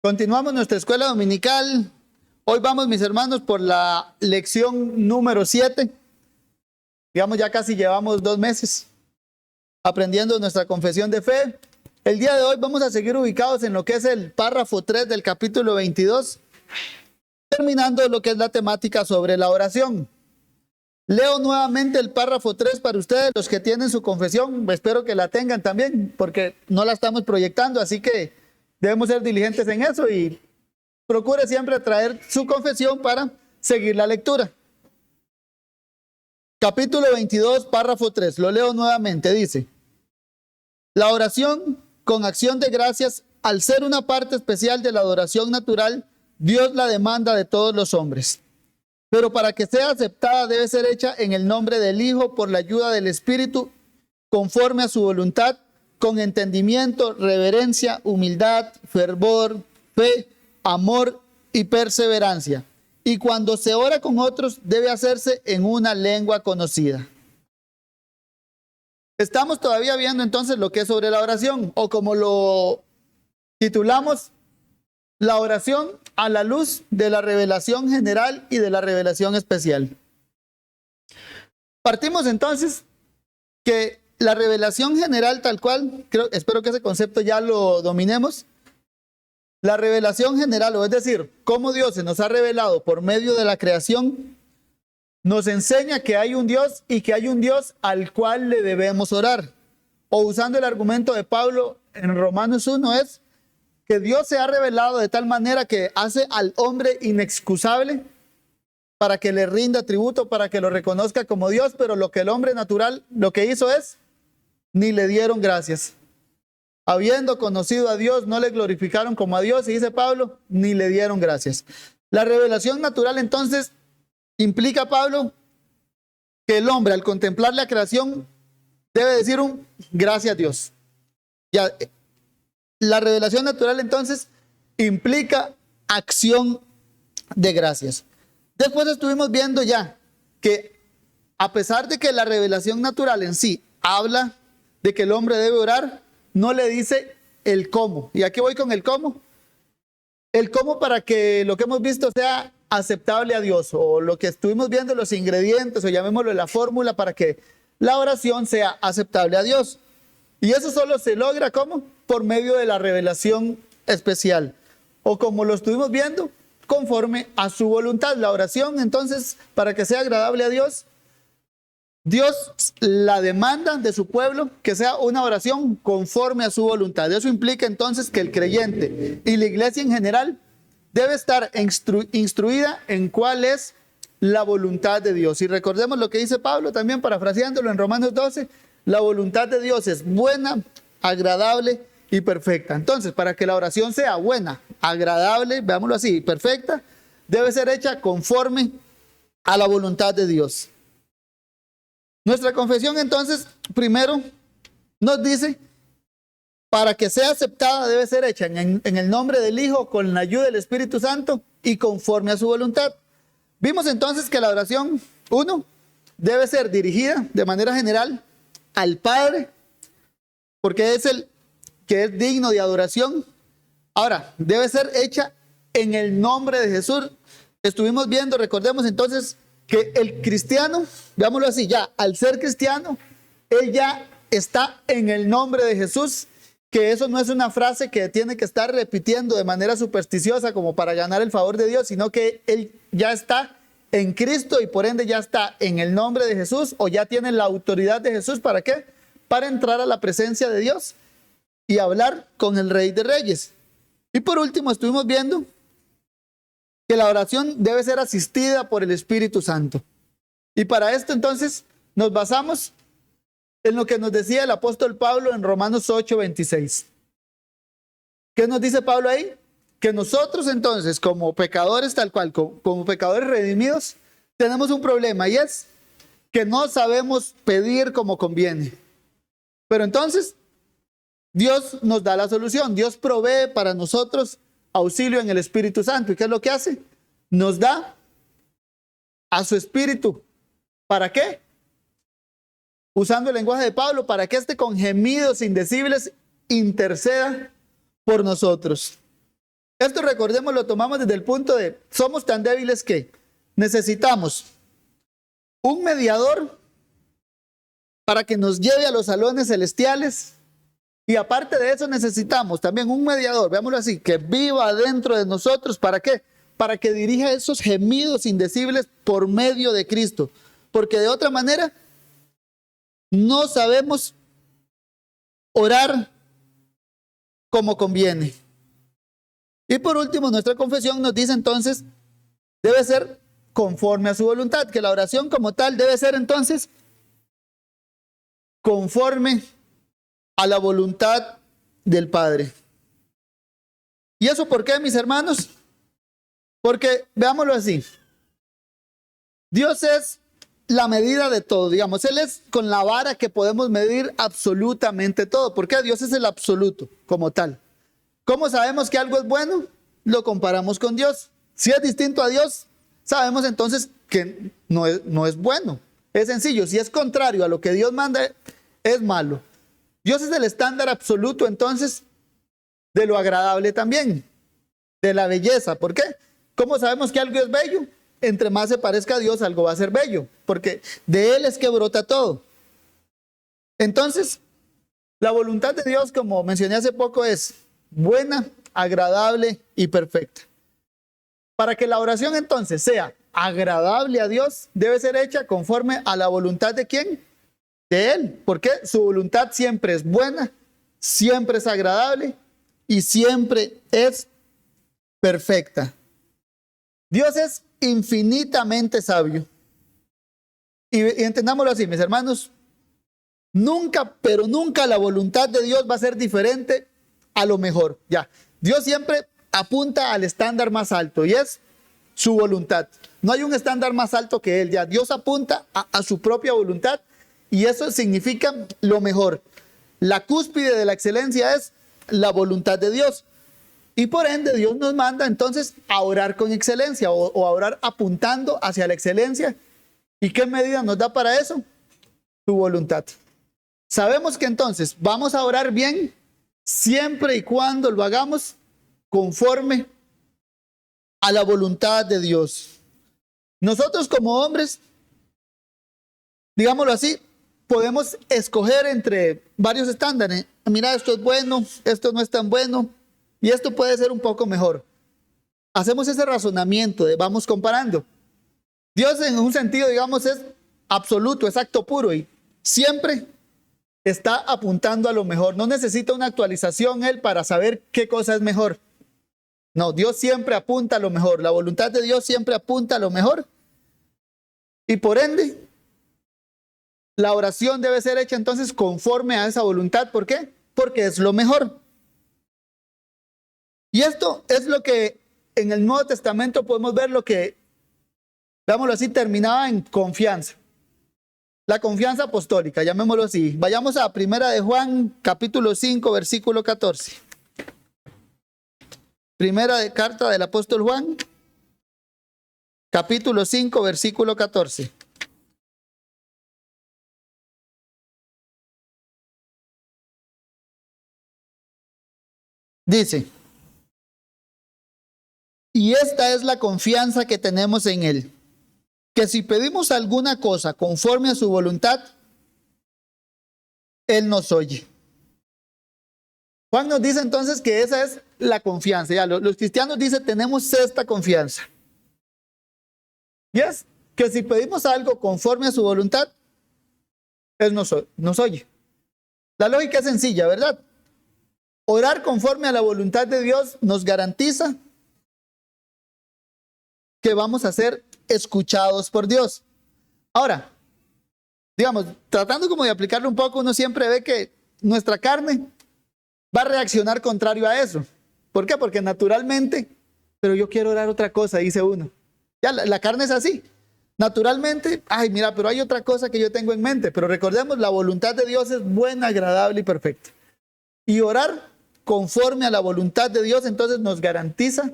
Continuamos nuestra escuela dominical. Hoy vamos, mis hermanos, por la lección número 7. Digamos, ya casi llevamos 2 meses aprendiendo nuestra confesión de fe. El día de hoy vamos a seguir ubicados en lo que es el párrafo 3 del capítulo 22, terminando lo que es la temática sobre la oración. Leo nuevamente el párrafo 3 para ustedes, los que tienen su confesión. Espero que la tengan también, porque no la estamos proyectando, así que debemos ser diligentes en eso y procure siempre traer su confesión para seguir la lectura. Capítulo 22, párrafo 3. Lo leo nuevamente. Dice: la oración con acción de gracias, al ser una parte especial de la adoración natural, Dios la demanda de todos los hombres. Pero para que sea aceptada debe ser hecha en el nombre del Hijo, por la ayuda del Espíritu, conforme a su voluntad, con entendimiento, reverencia, humildad, fervor, fe, amor y perseverancia. Y cuando se ora con otros, debe hacerse en una lengua conocida. Estamos todavía viendo entonces lo que es sobre la oración, o como lo titulamos, la oración a la luz de la revelación general y de la revelación especial. Partimos entonces que la revelación general tal cual, espero que ese concepto ya lo dominemos. La revelación general, o es decir, cómo Dios se nos ha revelado por medio de la creación, nos enseña que hay un Dios y que hay un Dios al cual le debemos orar. O usando el argumento de Pablo en Romanos 1 es que Dios se ha revelado de tal manera que hace al hombre inexcusable para que le rinda tributo, para que lo reconozca como Dios, pero lo que el hombre natural lo que hizo es, ni le dieron gracias. Habiendo conocido a Dios, no le glorificaron como a Dios, y dice Pablo, ni le dieron gracias. La revelación natural entonces implica, Pablo, que el hombre al contemplar la creación debe decir un gracias a Dios. Ya, la revelación natural entonces implica acción de gracias. Después estuvimos viendo ya que a pesar de que la revelación natural en sí habla de que el hombre debe orar, no le dice el cómo. Y aquí voy con el cómo. El cómo para que lo que hemos visto sea aceptable a Dios, o lo que estuvimos viendo, los ingredientes, o llamémoslo la fórmula para que la oración sea aceptable a Dios. Y eso solo se logra, ¿cómo? Por medio de la revelación especial. O como lo estuvimos viendo, conforme a su voluntad. La oración, entonces, para que sea agradable a Dios, Dios la demanda de su pueblo que sea una oración conforme a su voluntad. Eso implica entonces que el creyente y la iglesia en general debe estar instruida en cuál es la voluntad de Dios. Y recordemos lo que dice Pablo también, parafraseándolo en Romanos 12, la voluntad de Dios es buena, agradable y perfecta. Entonces, para que la oración sea buena, agradable, veámoslo así, perfecta, debe ser hecha conforme a la voluntad de Dios. Nuestra confesión entonces, primero, nos dice, para que sea aceptada debe ser hecha en el nombre del Hijo, con la ayuda del Espíritu Santo y conforme a su voluntad. Vimos entonces que la oración, 1, debe ser dirigida de manera general al Padre, porque es el que es digno de adoración. Ahora, debe ser hecha en el nombre de Jesús. Estuvimos viendo, recordemos entonces, que el cristiano, veámoslo así, ya al ser cristiano, él ya está en el nombre de Jesús, que eso no es una frase que tiene que estar repitiendo de manera supersticiosa como para ganar el favor de Dios, sino que él ya está en Cristo y por ende ya está en el nombre de Jesús, o ya tiene la autoridad de Jesús. ¿Para qué? Para entrar a la presencia de Dios y hablar con el Rey de Reyes. Y por último estuvimos viendo que la oración debe ser asistida por el Espíritu Santo. Y para esto entonces nos basamos en lo que nos decía el apóstol Pablo en Romanos 8:26. ¿Qué nos dice Pablo ahí? Que nosotros entonces, como pecadores tal cual, como pecadores redimidos, tenemos un problema, y es que no sabemos pedir como conviene. Pero entonces Dios nos da la solución. Dios provee para nosotros auxilio en el Espíritu Santo. ¿Y qué es lo que hace? Nos da a su Espíritu. ¿Para qué? Usando el lenguaje de Pablo, para que éste con gemidos indecibles interceda por nosotros. Esto, recordemos, lo tomamos desde el punto de somos tan débiles que necesitamos un mediador para que nos lleve a los salones celestiales. Y aparte de eso necesitamos también un mediador, veámoslo así, que viva dentro de nosotros. ¿Para qué? Para que dirija esos gemidos indecibles por medio de Cristo. Porque de otra manera no sabemos orar como conviene. Y por último, nuestra confesión nos dice entonces, debe ser conforme a su voluntad, que la oración como tal debe ser entonces conforme a la voluntad del Padre. ¿Y eso por qué, mis hermanos? Porque, veámoslo así, Dios es la medida de todo, digamos, Él es con la vara que podemos medir absolutamente todo. ¿Por qué? Dios es el absoluto como tal. ¿Cómo sabemos que algo es bueno? Lo comparamos con Dios. Si es distinto a Dios, sabemos entonces que no es bueno. Es sencillo, si es contrario a lo que Dios manda, es malo. Dios es el estándar absoluto entonces de lo agradable también, de la belleza. ¿Por qué? ¿Cómo sabemos que algo es bello? Entre más se parezca a Dios, algo va a ser bello, porque de Él es que brota todo. Entonces, la voluntad de Dios, como mencioné hace poco, es buena, agradable y perfecta. Para que la oración entonces sea agradable a Dios, debe ser hecha conforme a la voluntad de ¿quién? De Él. Porque su voluntad siempre es buena, siempre es agradable y siempre es perfecta. Dios es infinitamente sabio. Y entendámoslo así, mis hermanos, nunca, pero nunca la voluntad de Dios va a ser diferente a lo mejor. Ya, Dios siempre apunta al estándar más alto y es su voluntad. No hay un estándar más alto que Él. Ya, Dios apunta a su propia voluntad y eso significa lo mejor. La cúspide de la excelencia es la voluntad de Dios. Y por ende Dios nos manda entonces a orar con excelencia o a orar apuntando hacia la excelencia. ¿Y qué medida nos da para eso? Su voluntad. Sabemos que entonces vamos a orar bien siempre y cuando lo hagamos conforme a la voluntad de Dios. Nosotros como hombres, digámoslo así, podemos escoger entre varios estándares. Mira, esto es bueno, esto no es tan bueno y esto puede ser un poco mejor. Hacemos ese razonamiento de vamos comparando. Dios en un sentido, digamos, es absoluto, es acto puro y siempre está apuntando a lo mejor. No necesita una actualización Él para saber qué cosa es mejor. No, Dios siempre apunta a lo mejor. La voluntad de Dios siempre apunta a lo mejor. Y por ende, la oración debe ser hecha entonces conforme a esa voluntad. ¿Por qué? Porque es lo mejor. Y esto es lo que en el Nuevo Testamento podemos ver lo que, veámoslo así, terminaba en confianza. La confianza apostólica, llamémoslo así. Vayamos a Primera de Juan, capítulo 5, versículo 14. Primera de carta del apóstol Juan, capítulo 5, versículo 14. Dice, y esta es la confianza que tenemos en Él, que si pedimos alguna cosa conforme a su voluntad, Él nos oye. Juan nos dice entonces que esa es la confianza. Ya, los cristianos dicen, tenemos esta confianza. Y es que si pedimos algo conforme a su voluntad, Él nos oye. La lógica es sencilla, ¿verdad? Orar conforme a la voluntad de Dios nos garantiza que vamos a ser escuchados por Dios. Ahora, digamos, tratando como de aplicarlo un poco, uno siempre ve que nuestra carne va a reaccionar contrario a eso. ¿Por qué? Porque naturalmente, pero yo quiero orar otra cosa, dice uno. Ya, la carne es así. Naturalmente, ay, mira, pero hay otra cosa que yo tengo en mente. Pero recordemos, la voluntad de Dios es buena, agradable y perfecta. Y orar conforme a la voluntad de Dios, entonces nos garantiza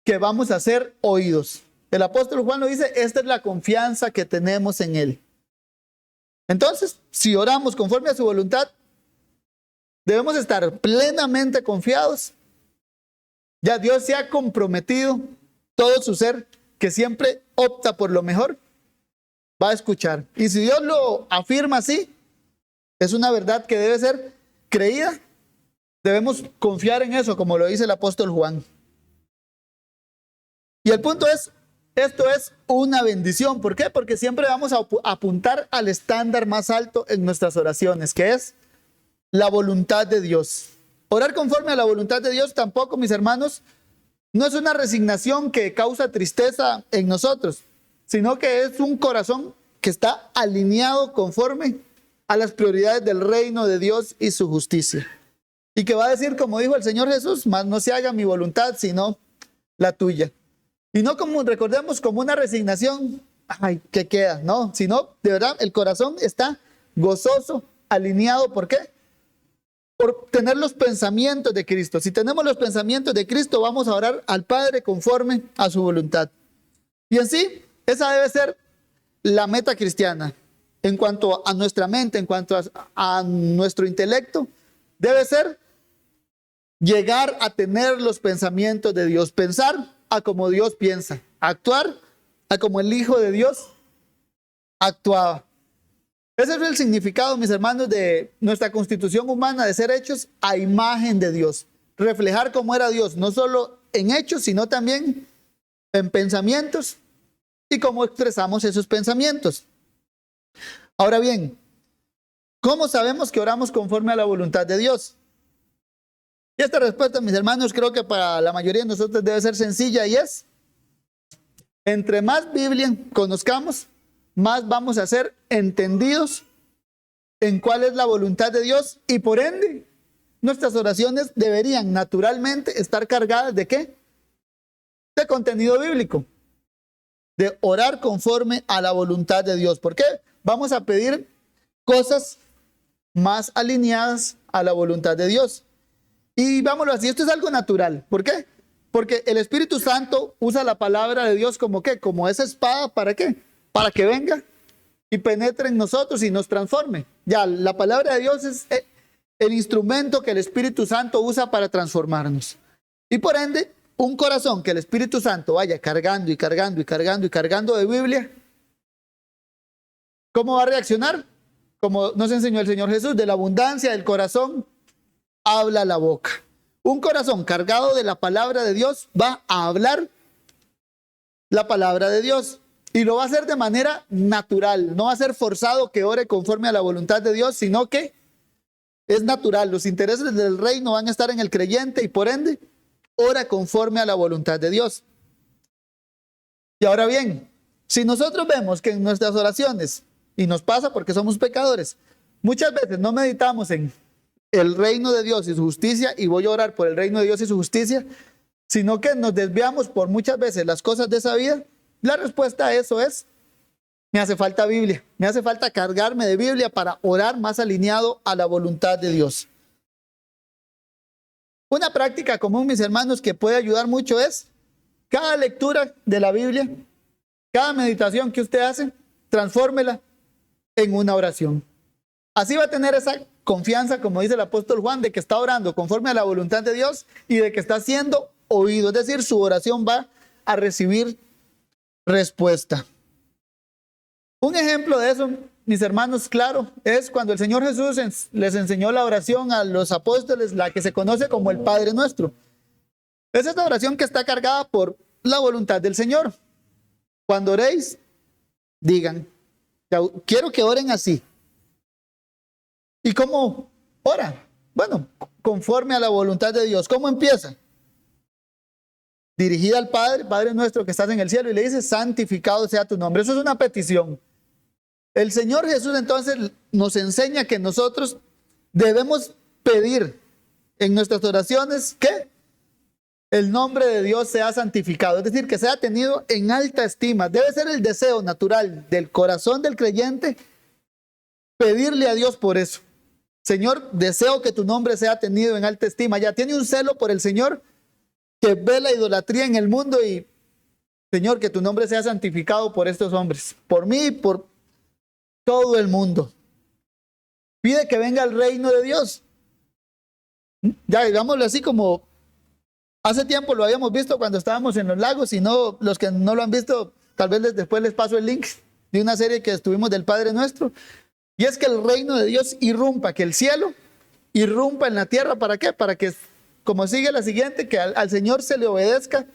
que vamos a ser oídos. El apóstol Juan lo dice, esta es la confianza que tenemos en Él. Entonces, si oramos conforme a su voluntad, debemos estar plenamente confiados Ya Dios se ha comprometido, todo su ser, que siempre opta por lo mejor, va a escuchar. Y si Dios lo afirma así, es una verdad que debe ser creída. Debemos confiar en eso, como lo dice el apóstol Juan. Y el punto es, esto es una bendición. ¿Por qué? Porque siempre vamos a apuntar al estándar más alto en nuestras oraciones, que es la voluntad de Dios. Orar conforme a la voluntad de Dios tampoco, mis hermanos, no es una resignación que causa tristeza en nosotros, sino que es un corazón que está alineado conforme a las prioridades del reino de Dios y su justicia. Y que va a decir, como dijo el Señor Jesús, mas no se haga mi voluntad, sino la tuya. Y no como, recordemos, como una resignación, ay, ¿qué queda? No, sino, de verdad, el corazón está gozoso, alineado, ¿por qué? Por tener los pensamientos de Cristo. Si tenemos los pensamientos de Cristo, vamos a orar al Padre conforme a su voluntad. Y en sí, esa debe ser la meta cristiana. En cuanto a nuestra mente, en cuanto a nuestro intelecto, debe ser llegar a tener los pensamientos de Dios, pensar a como Dios piensa, actuar a como el Hijo de Dios actuaba. Ese es el significado, mis hermanos, de nuestra constitución humana, de ser hechos a imagen de Dios. Reflejar cómo era Dios, no solo en hechos, sino también en pensamientos y cómo expresamos esos pensamientos. Ahora bien, ¿cómo sabemos que oramos conforme a la voluntad de Dios? Y esta respuesta, mis hermanos, creo que para la mayoría de nosotros debe ser sencilla y es, entre más Biblia conozcamos, más vamos a ser entendidos en cuál es la voluntad de Dios y por ende nuestras oraciones deberían naturalmente estar cargadas ¿de qué? De contenido bíblico, de orar conforme a la voluntad de Dios. ¿Por qué? Vamos a pedir cosas más alineadas a la voluntad de Dios. Y vámonos así, esto es algo natural. ¿Por qué? Porque el Espíritu Santo usa la palabra de Dios como ¿qué? Como esa espada, ¿para qué? Para que venga y penetre en nosotros y nos transforme. Ya, la palabra de Dios es el instrumento que el Espíritu Santo usa para transformarnos. Y por ende, un corazón que el Espíritu Santo vaya cargando y cargando y cargando y cargando de Biblia, ¿cómo va a reaccionar? Como nos enseñó el Señor Jesús, de la abundancia del corazón habla la boca. Un corazón cargado de la palabra de Dios va a hablar la palabra de Dios y lo va a hacer de manera natural. No va a ser forzado que ore conforme a la voluntad de Dios, sino que es natural. Los intereses del reino van a estar en el creyente y por ende ora conforme a la voluntad de Dios. Y ahora bien, si nosotros vemos que en nuestras oraciones, y nos pasa porque somos pecadores, muchas veces no meditamos en el reino de Dios y su justicia, y voy a orar por el reino de Dios y su justicia, sino que nos desviamos por muchas veces las cosas de esa vida, la respuesta a eso es, me hace falta Biblia, me hace falta cargarme de Biblia para orar más alineado a la voluntad de Dios. Una práctica común, mis hermanos, que puede ayudar mucho es, cada lectura de la Biblia, cada meditación que usted hace, transfórmela en una oración. Así va a tener esa confianza, como dice el apóstol Juan, de que está orando conforme a la voluntad de Dios y de que está siendo oído. Es decir, su oración va a recibir respuesta. Un ejemplo de eso, mis hermanos, claro, es cuando el Señor Jesús les enseñó la oración a los apóstoles, la que se conoce como el Padre Nuestro. Es esta oración que está cargada por la voluntad del Señor. Cuando oréis, digan, quiero que oren así. ¿Y cómo ora? Bueno, conforme a la voluntad de Dios. ¿Cómo empieza? Dirigida al Padre, Padre nuestro que estás en el cielo, y le dice, santificado sea tu nombre. Eso es una petición. El Señor Jesús entonces nos enseña que nosotros debemos pedir en nuestras oraciones que el nombre de Dios sea santificado, es decir, que sea tenido en alta estima. Debe ser el deseo natural del corazón del creyente pedirle a Dios por eso. Señor, deseo que tu nombre sea tenido en alta estima. Ya tiene un celo por el Señor que ve la idolatría en el mundo y, Señor, que tu nombre sea santificado por estos hombres, por mí y por todo el mundo. Pide que venga el reino de Dios. Ya digámoslo así como Hace tiempo lo habíamos visto cuando estábamos en los lagos, y no, los que no lo han visto, tal vez después les paso el link de una serie que estuvimos del Padre Nuestro. Y es que el reino de Dios irrumpa, que el cielo irrumpa en la tierra. ¿Para qué? Para que, como sigue la siguiente, que al Señor se le obedezca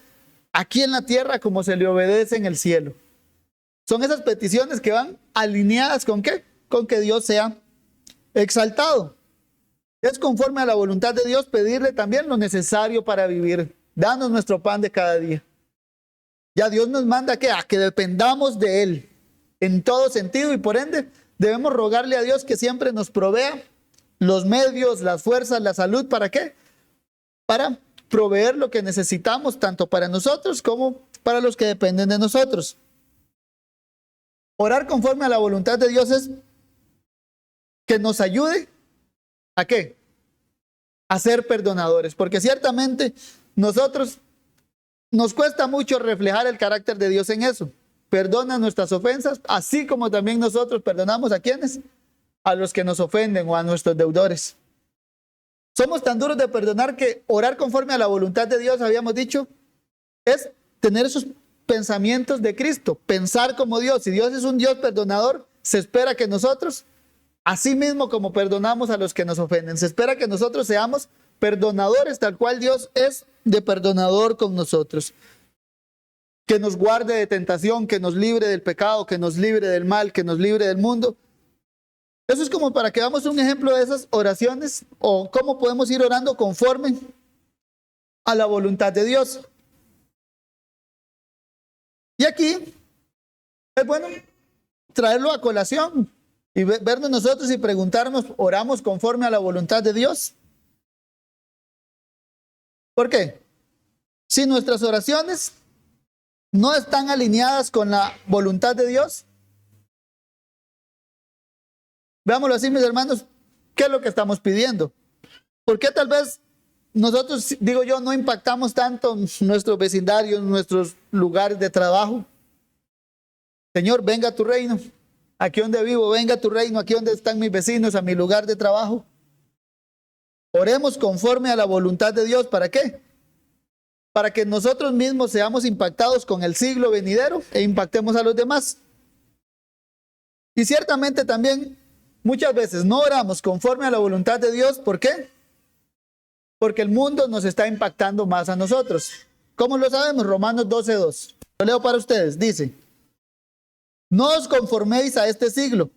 aquí en la tierra como se le obedece en el cielo. Son esas peticiones que van alineadas ¿con qué? Con que Dios sea exaltado. Es conforme a la voluntad de Dios pedirle también lo necesario para vivir. Danos nuestro pan de cada día. Ya Dios nos manda ¿qué? A que dependamos de Él en todo sentido, y por ende debemos rogarle a Dios que siempre nos provea los medios, las fuerzas, la salud. ¿Para qué? Para proveer lo que necesitamos, tanto para nosotros como para los que dependen de nosotros. Orar conforme a la voluntad de Dios es que nos ayude ¿a qué? A ser perdonadores, porque ciertamente nosotros nos cuesta mucho reflejar el carácter de Dios en eso. Perdona nuestras ofensas, así como también nosotros perdonamos ¿a quiénes? A los que nos ofenden o a nuestros deudores. Somos tan duros de perdonar que orar conforme a la voluntad de Dios, habíamos dicho, es tener esos pensamientos de Cristo, pensar como Dios. Si Dios es un Dios perdonador, se espera que nosotros, así mismo como perdonamos a los que nos ofenden, se espera que nosotros seamos perdonadores, tal cual Dios es de perdonador con nosotros. Que nos guarde de tentación, que nos libre del pecado, que nos libre del mal, que nos libre del mundo. Eso es como para que veamos un ejemplo de esas oraciones, o cómo podemos ir orando conforme a la voluntad de Dios. Y aquí es bueno traerlo a colación y vernos nosotros y preguntarnos, ¿oramos conforme a la voluntad de Dios? ¿Por qué? Si nuestras oraciones no están alineadas con la voluntad de Dios, veámoslo así, mis hermanos, ¿qué es lo que estamos pidiendo? ¿Por qué tal vez nosotros, digo yo, no impactamos tanto nuestros vecindarios, nuestros lugares de trabajo? Señor, venga a tu reino. Aquí donde vivo, venga a tu reino. Aquí donde están mis vecinos, a mi lugar de trabajo. Oremos conforme a la voluntad de Dios. ¿Para qué? Para que nosotros mismos seamos impactados con el siglo venidero e impactemos a los demás. Y ciertamente también muchas veces no oramos conforme a la voluntad de Dios. ¿Por qué? Porque el mundo nos está impactando más a nosotros. ¿Cómo lo sabemos? Romanos 12:2. Lo leo para ustedes. Dice: no os conforméis a este siglo,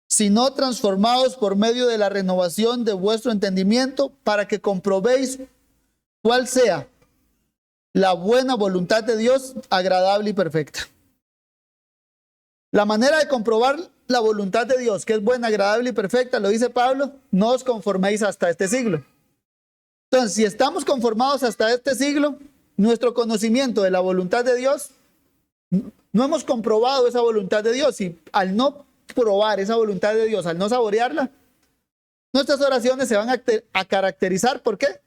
sino transformaos por medio de la renovación de vuestro entendimiento, para que comprobéis cuál sea la buena voluntad de Dios, agradable y perfecta. La manera de comprobar la voluntad de Dios, que es buena, agradable y perfecta, lo dice Pablo: no os conforméis hasta este siglo. Entonces, si estamos conformados hasta este siglo, nuestro conocimiento de la voluntad de Dios, no hemos comprobado esa voluntad de Dios, y al no probar esa voluntad de Dios, al no saborearla, nuestras oraciones se van a caracterizar. ¿Por qué?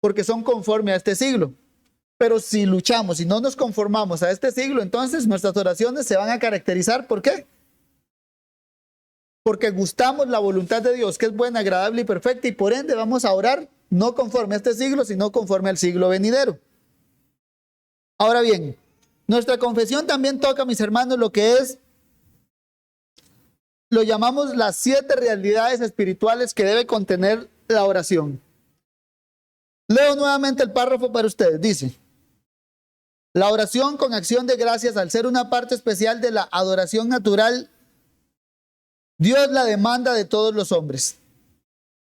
Porque son conforme a este siglo. Pero si luchamos y no nos conformamos a este siglo, entonces nuestras oraciones se van a caracterizar. ¿Por qué? Porque gustamos la voluntad de Dios, que es buena, agradable y perfecta, y por ende vamos a orar no conforme a este siglo, sino conforme al siglo venidero. Ahora bien, nuestra confesión también toca, mis hermanos, lo que es, lo llamamos las 7 realidades espirituales que debe contener la oración. Leo nuevamente el párrafo para ustedes. Dice: la oración con acción de gracias, al ser una parte especial de la adoración natural, Dios la demanda de todos los hombres.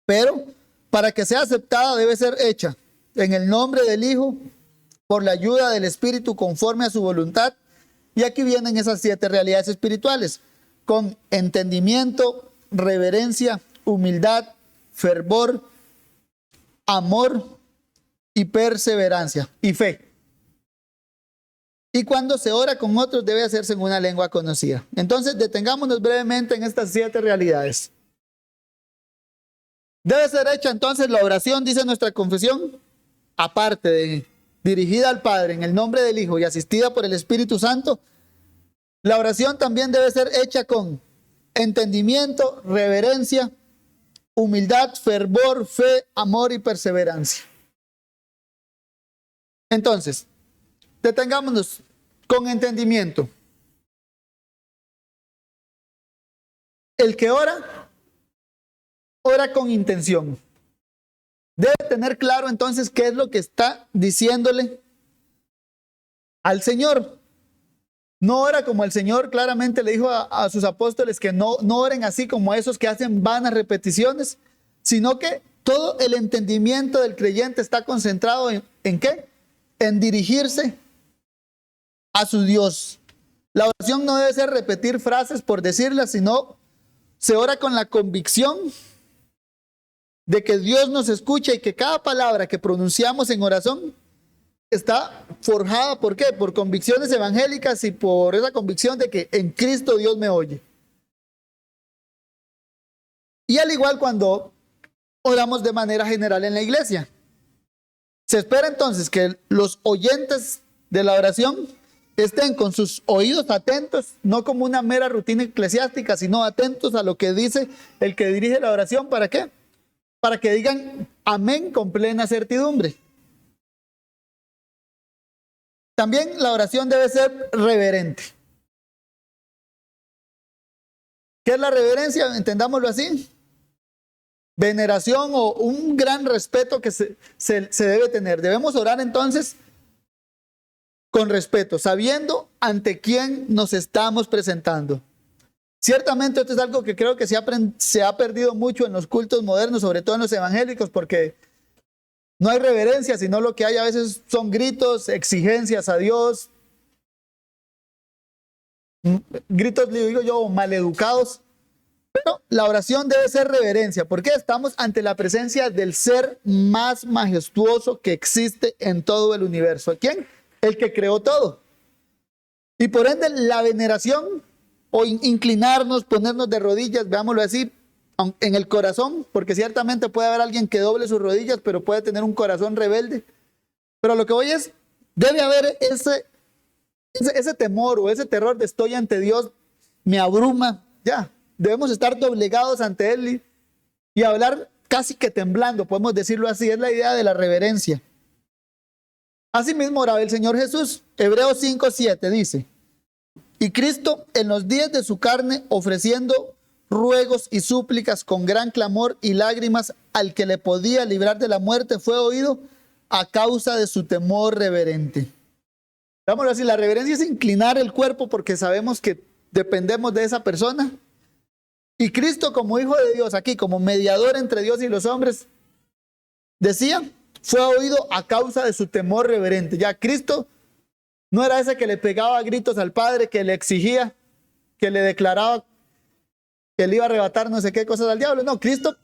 Pero para que sea aceptada debe ser hecha en el nombre del Hijo, por la ayuda del Espíritu, conforme a su voluntad. Y aquí vienen esas 7 realidades espirituales: con entendimiento, reverencia, humildad, fervor, amor y perseverancia y fe. Y cuando se ora con otros, debe hacerse en una lengua conocida. Entonces, detengámonos brevemente en estas 7 realidades. Debe ser hecha entonces la oración, dice nuestra confesión, aparte de dirigida al Padre en el nombre del Hijo y asistida por el Espíritu Santo. La oración también debe ser hecha con entendimiento, reverencia, humildad, fervor, fe, amor y perseverancia. Entonces, detengámonos con entendimiento. El que ora, ora con intención. Debe tener claro entonces qué es lo que está diciéndole al Señor. No ora como el Señor claramente le dijo a sus apóstoles que no oren así como esos que hacen vanas repeticiones, sino que todo el entendimiento del creyente está concentrado ¿en qué? En dirigirse a su Dios. La oración no debe ser repetir frases por decirlas, sino se ora con la convicción de que Dios nos escucha y que cada palabra que pronunciamos en oración está forjada, ¿por qué? Por convicciones evangélicas y por esa convicción de que en Cristo Dios me oye. Y al igual cuando oramos de manera general en la iglesia, se espera entonces que los oyentes de la oración estén con sus oídos atentos, no como una mera rutina eclesiástica, sino atentos a lo que dice el que dirige la oración. ¿Para qué? Para que digan amén con plena certidumbre. También la oración debe ser reverente. ¿Qué es la reverencia? Entendámoslo así. Veneración o un gran respeto que se debe tener. Debemos orar entonces con respeto, sabiendo ante quién nos estamos presentando. Ciertamente esto es algo que creo que se ha perdido mucho en los cultos modernos, sobre todo en los evangélicos, porque no hay reverencia, sino lo que hay a veces son gritos, exigencias a Dios, gritos, le digo yo, maleducados. Pero la oración debe ser reverencia, porque estamos ante la presencia del ser más majestuoso que existe en todo el universo. ¿Quién? El que creó todo. Y por ende la veneración o inclinarnos, ponernos de rodillas, veámoslo así, en el corazón, porque ciertamente puede haber alguien que doble sus rodillas, pero puede tener un corazón rebelde. Pero lo que voy es, debe haber ese temor o ese terror de estoy ante Dios, me abruma, ya. Debemos estar doblegados ante Él y hablar casi que temblando, podemos decirlo así, es la idea de la reverencia. Asimismo oraba el Señor Jesús. Hebreos 5:7 dice: y Cristo en los días de su carne, ofreciendo ruegos y súplicas con gran clamor y lágrimas al que le podía librar de la muerte, fue oído a causa de su temor reverente. Vamos a decir, la reverencia es inclinar el cuerpo porque sabemos que dependemos de esa persona. Y Cristo, como Hijo de Dios, aquí como mediador entre Dios y los hombres, decía, fue oído a causa de su temor reverente. Ya Cristo no era ese que le pegaba gritos al Padre, que le exigía, que le declaraba que le iba a arrebatar no sé qué cosas al diablo. No, Cristo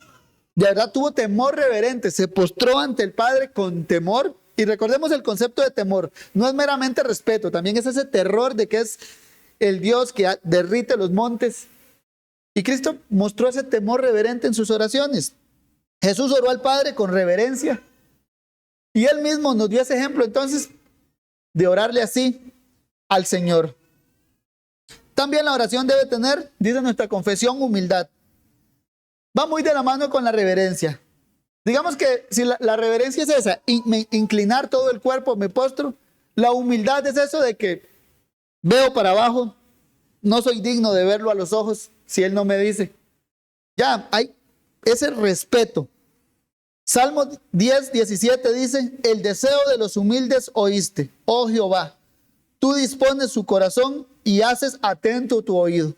de verdad tuvo temor reverente, se postró ante el Padre con temor. Y recordemos el concepto de temor, no es meramente respeto, también es ese terror de que es el Dios que derrite los montes. Y Cristo mostró ese temor reverente en sus oraciones. Jesús oró al Padre con reverencia. Y Él mismo nos dio ese ejemplo entonces de orarle así al Señor. También la oración debe tener, dice nuestra confesión, humildad. Va muy de la mano con la reverencia. Digamos que si la reverencia es esa, inclinar todo el cuerpo, me postro. La humildad es eso de que veo para abajo, no soy digno de verlo a los ojos si Él no me dice. Ya hay ese respeto. Salmo 10:17 dice, el deseo de los humildes oíste, oh Jehová, tú dispones su corazón y haces atento tu oído.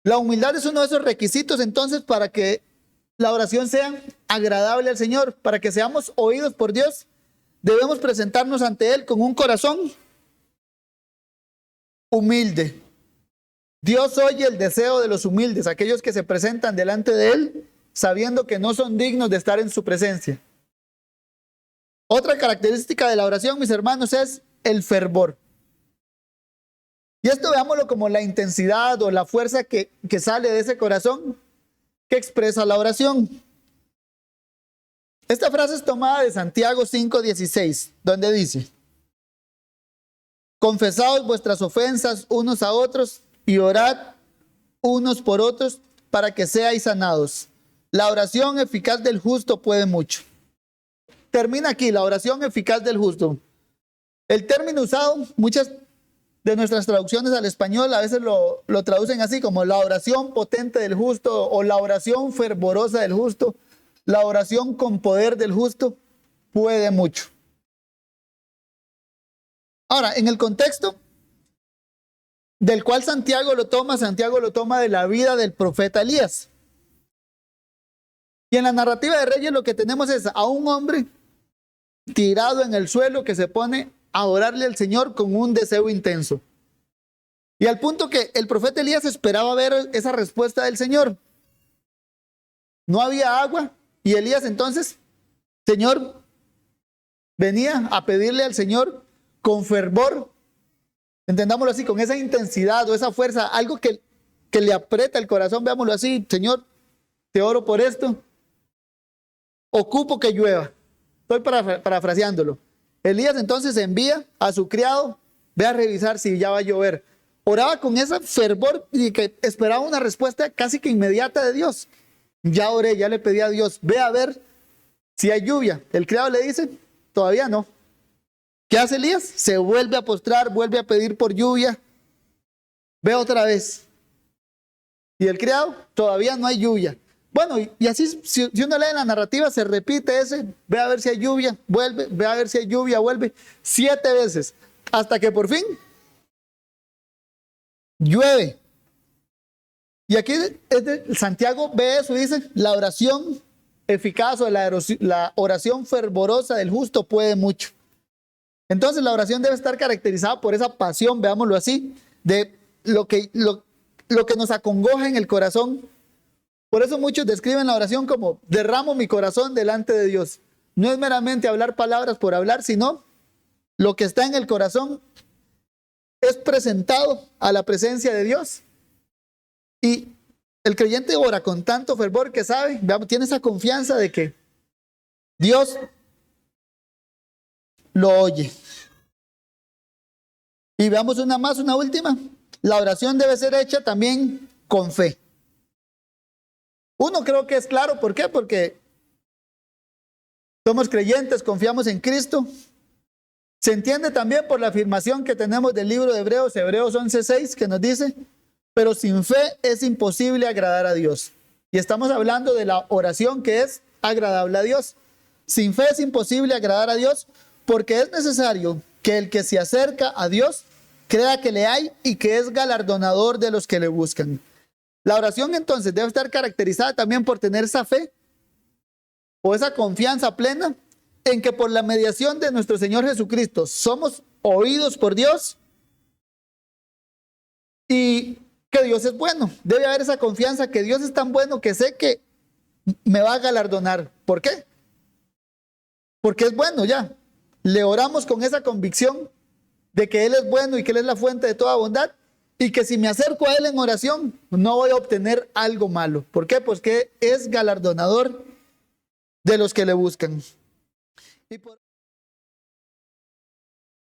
La humildad es uno de esos requisitos entonces para que la oración sea agradable al Señor, para que seamos oídos por Dios. Debemos presentarnos ante Él con un corazón humilde. Dios oye el deseo de los humildes, aquellos que se presentan delante de Él sabiendo que no son dignos de estar en su presencia. Otra característica de la oración, mis hermanos, es el fervor. Y esto veámoslo como la intensidad o la fuerza que sale de ese corazón que expresa la oración. Esta frase es tomada de Santiago 5:16, donde dice, confesaos vuestras ofensas unos a otros y orad unos por otros para que seáis sanados. La oración eficaz del justo puede mucho. termina aquí, la oración eficaz del justo. El término usado, muchas de nuestras traducciones al español a veces lo traducen así como la oración potente del justo o la oración fervorosa del justo, la oración con poder del justo, puede mucho. Ahora, en el contexto del cual Santiago lo toma de la vida del profeta Elías. Y en la narrativa de Reyes lo que tenemos es a un hombre tirado en el suelo que se pone a orarle al Señor con un deseo intenso. Y al punto que el profeta Elías esperaba ver esa respuesta del Señor. No había agua y Elías entonces, Señor, venía a pedirle al Señor con fervor, entendámoslo así, con esa intensidad o esa fuerza, algo que le aprieta el corazón, veámoslo así, Señor, te oro por esto, ocupo que llueva. Estoy parafraseándolo. Elías entonces envía a su criado, ve a revisar si ya va a llover. Oraba con ese fervor y que esperaba una respuesta casi que inmediata de Dios. Ya oré, ya le pedí a Dios, ve a ver si hay lluvia. El criado le dice, todavía no. ¿Qué hace Elías? Se vuelve a postrar, vuelve a pedir por lluvia. Ve otra vez. Y el criado, todavía no hay lluvia. Bueno, y así, si uno lee la narrativa, se repite ese, ve a ver si hay lluvia, vuelve, ve a ver si hay lluvia, vuelve, 7 veces, hasta que por fin llueve. Y aquí Santiago ve eso y dice, la oración eficaz o la oración fervorosa del justo puede mucho. Entonces la oración debe estar caracterizada por esa pasión, veámoslo así, de lo que nos acongoja en el corazón. Por eso muchos describen la oración como derramo mi corazón delante de Dios. No es meramente hablar palabras por hablar, sino lo que está en el corazón es presentado a la presencia de Dios. Y el creyente ora con tanto fervor que sabe, tiene esa confianza de que Dios lo oye. Y veamos una última. La oración debe ser hecha también con fe. Uno creo que es claro, ¿por qué? Porque somos creyentes, confiamos en Cristo. Se entiende también por la afirmación que tenemos del libro de Hebreos 11:6, que nos dice, pero sin fe es imposible agradar a Dios. Y estamos hablando de la oración que es agradable a Dios. Sin fe es imposible agradar a Dios porque es necesario que el que se acerca a Dios crea que le hay y que es galardonador de los que le buscan. La oración entonces debe estar caracterizada también por tener esa fe o esa confianza plena en que por la mediación de nuestro Señor Jesucristo somos oídos por Dios y que Dios es bueno. Debe haber esa confianza que Dios es tan bueno que sé que me va a galardonar. ¿Por qué? Porque es bueno ya. Le oramos con esa convicción de que Él es bueno y que Él es la fuente de toda bondad. Y que si me acerco a Él en oración, no voy a obtener algo malo. ¿Por qué? Pues que es galardonador de los que le buscan.